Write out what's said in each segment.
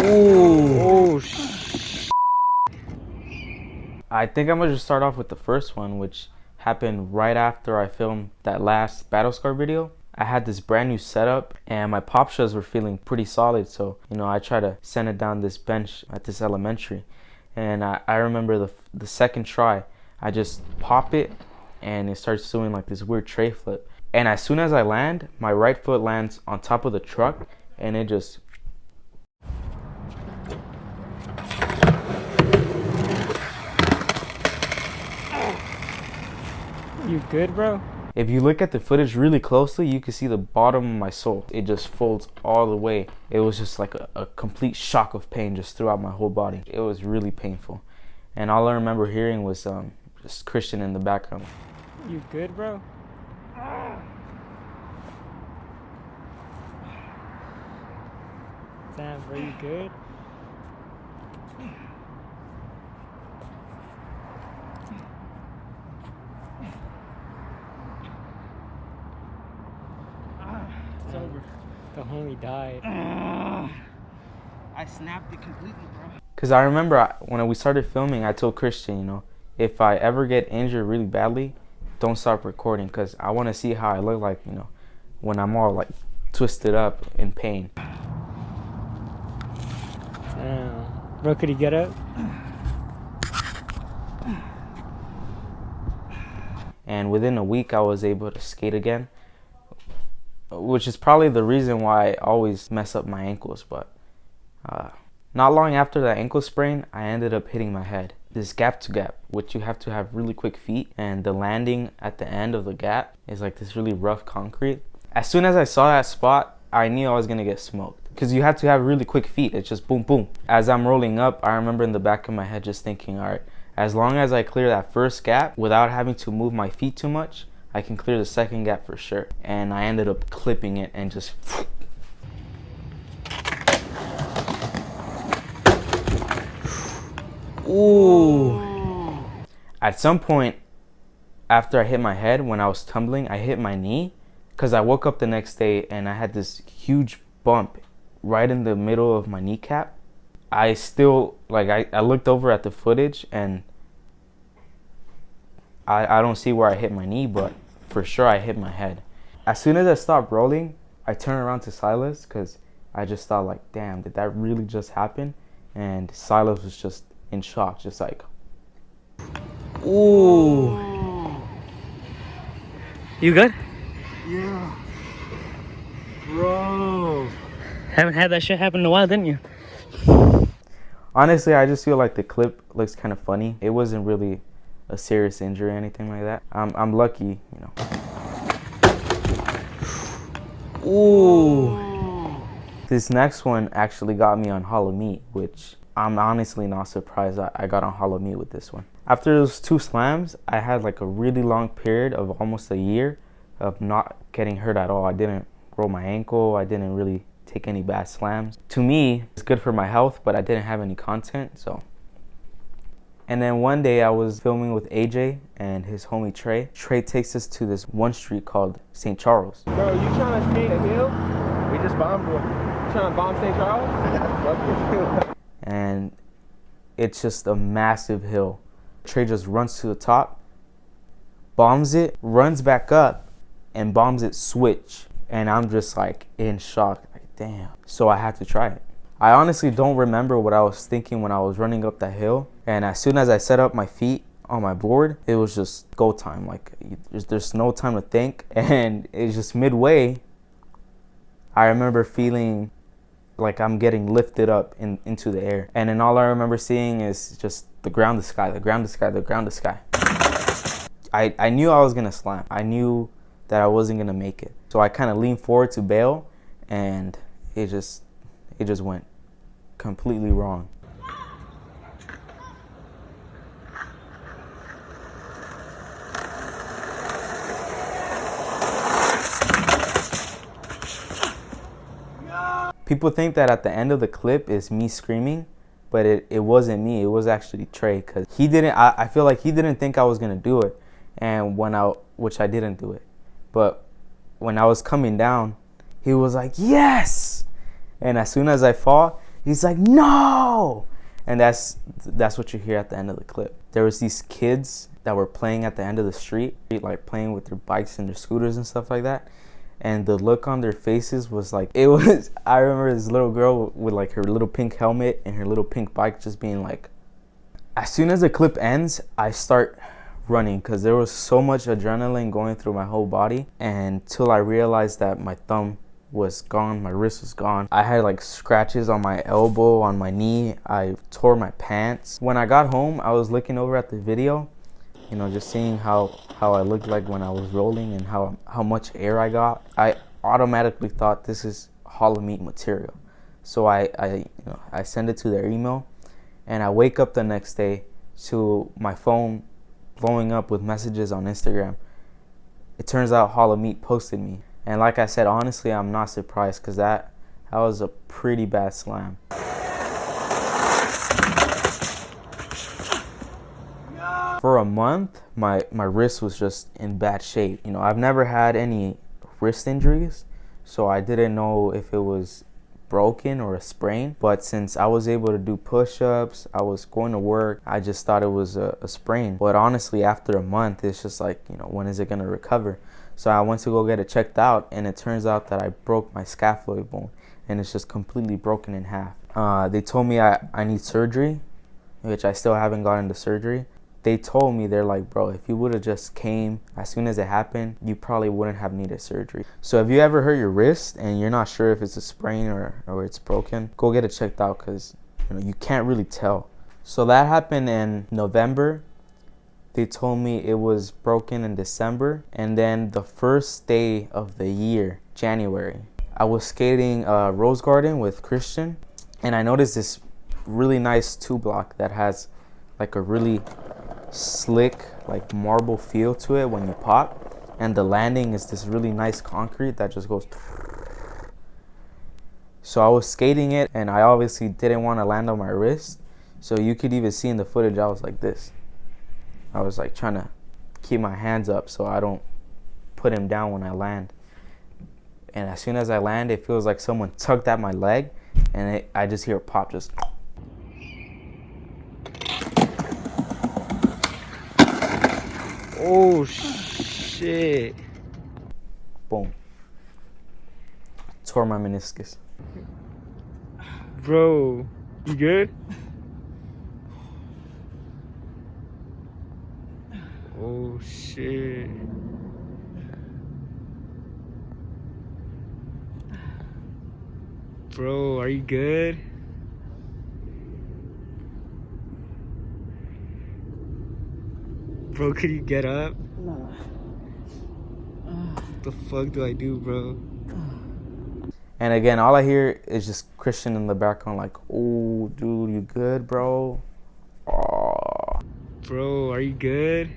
Ooh. I think I'm gonna just start off with the first one, which happened right after I filmed that last battle scar video. I had this brand new setup and my pop shows were feeling pretty solid, so I tried to send it down this bench at this elementary, and I remember the second try I just pop it and it starts doing like this weird tray flip, and as soon as I land, my right foot lands on top of the truck and it just You good, bro? If you look at the footage really closely, you can see the bottom of my sole. It just folds all the way. It was just like a complete shock of pain just throughout my whole body. It was really painful. And all I remember hearing was just Christian in the background. You good, bro? Damn, bro, you good? It's over. The homie died. I snapped it completely, bro. Because I remember when we started filming, I told Christian, if I ever get injured really badly, don't stop recording, because I want to see how I look like, when I'm all like twisted up in pain. Damn. Bro, could he get up? And within a week, I was able to skate again, which is probably the reason why I always mess up my ankles. But not long after that ankle sprain, I ended up hitting my head. This gap to gap, which you have to have really quick feet, and the landing at the end of the gap is like this really rough concrete. As soon as I saw that spot, I knew I was gonna get smoked, because you have to have really quick feet. It's just boom, boom. As I'm rolling up, I remember in the back of my head just thinking, all right, as long as I clear that first gap without having to move my feet too much, I can clear the second gap for sure. And I ended up clipping it and just... Ooh. At some point after I hit my head, when I was tumbling, I hit my knee, because I woke up the next day and I had this huge bump right in the middle of my kneecap. I still, I looked over at the footage and I don't see where I hit my knee, but for sure I hit my head. As soon as I stopped rolling, I turned around to Silas, because I just thought like, damn, did that really just happen? And Silas was just in shock, just like, ooh. You good? Yeah. Bro. Haven't had that shit happen in a while, didn't you? Honestly, I just feel like the clip looks kind of funny. It wasn't really a serious injury or anything like that. I'm lucky, Ooh. This next one actually got me on Hollow Meat, which I'm honestly not surprised I got on Hollow Meat with this one. After those two slams, I had like a really long period of almost a year of not getting hurt at all. I didn't roll my ankle. I didn't really take any bad slams. To me, it's good for my health, but I didn't have any content, so. And then one day I was filming with AJ and his homie Trey. Trey takes us to this one street called St. Charles. Bro, you trying to skate a hill? We just bombed one. You trying to bomb St. Charles? And it's just a massive hill. Trey just runs to the top, bombs it, runs back up, and bombs it switch. And I'm just like in shock, like damn. So I had to try it. I honestly don't remember what I was thinking when I was running up that hill. And as soon as I set up my feet on my board, it was just go time. Like there's no time to think. And it's just midway, I remember feeling like I'm getting lifted up into the air. And then all I remember seeing is just the ground, the sky, the ground, the sky, the ground, the sky. I knew I was gonna slam. I knew that I wasn't gonna make it. So I kind of leaned forward to bail, and it just went completely wrong. People think that at the end of the clip is me screaming, but it wasn't me. It was actually Trey, because he didn't. I feel like he didn't think I was gonna do it, and which I didn't do it. But when I was coming down, he was like, yes! And as soon as I fall, He's like, no! And that's what you hear at the end of the clip. There was these kids that were playing at the end of the street, like playing with their bikes and their scooters and stuff like that. And the look on their faces was like, I remember this little girl with like her little pink helmet and her little pink bike just being like, as soon as the clip ends, I start running because there was so much adrenaline going through my whole body, until I realized that my thumb was gone, my wrist was gone. I had like scratches on my elbow, on my knee. I tore my pants. When I got home, I was looking over at the video, you know, just seeing how I looked like when I was rolling and how much air I got. I automatically thought this is hollow meat material. So I send it to their email, and I wake up the next day to my phone blowing up with messages on Instagram. It turns out Hollow Meat posted me. And like I said, honestly, I'm not surprised because that was a pretty bad slam. For a month, my wrist was just in bad shape. You know, I've never had any wrist injuries, so I didn't know if it was broken or a sprain. But since I was able to do push-ups, I was going to work, I just thought it was a sprain. But honestly, after a month, it's just like, you know, when is it going to recover? So I went to go get it checked out, and it turns out that I broke my scaphoid bone, and it's just completely broken in half. They told me I need surgery, which I still haven't gotten the surgery. They told me, they're like, bro, if you would have just came as soon as it happened, you probably wouldn't have needed surgery. So if you ever hurt your wrist and you're not sure if it's a sprain or it's broken, go get it checked out, because you can't really tell. So that happened in November. They told me it was broken in December, and then the first day of the year, January, I was skating Rose Garden with Christian, and I noticed this really nice 2-block that has like a really slick, like marble feel to it when you pop, and the landing is this really nice concrete that just goes. So I was skating it, and I obviously didn't want to land on my wrist, so you could even see in the footage I was like this. I was like trying to keep my hands up so I don't put him down when I land. And as soon as I land, it feels like someone tugged at my leg, and I just hear a pop, just. Oh shit. Boom. Tore my meniscus. Bro, you good? Oh shit. Bro, are you good? Bro, could you get up? No. What the fuck do I do, bro? And again, all I hear is just Christian in the background like, oh, dude, you good, bro? Oh. Bro, are you good?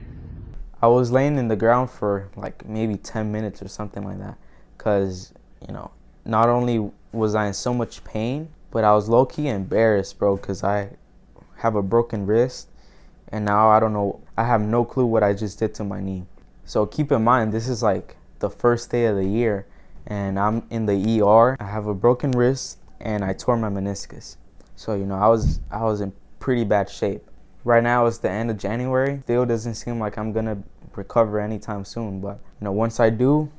I was laying in the ground for like maybe 10 minutes or something like that, because, not only was I in so much pain, but I was low-key embarrassed, bro, because I have a broken wrist, and now I have no clue what I just did to my knee. So keep in mind, this is like the first day of the year, and I'm in the ER. I have a broken wrist, and I tore my meniscus. So, I was in pretty bad shape. Right now it's the end of January. Still doesn't seem like I'm gonna recover anytime soon, but once I do,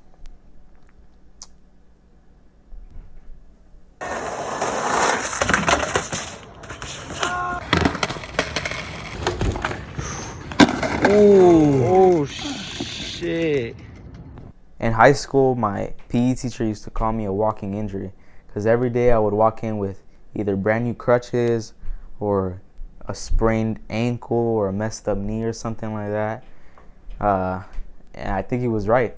Oh shit. in high school, my PE teacher used to call me a walking injury, because every day I would walk in with either brand new crutches or a sprained ankle or a messed up knee or something like that. And I think he was right.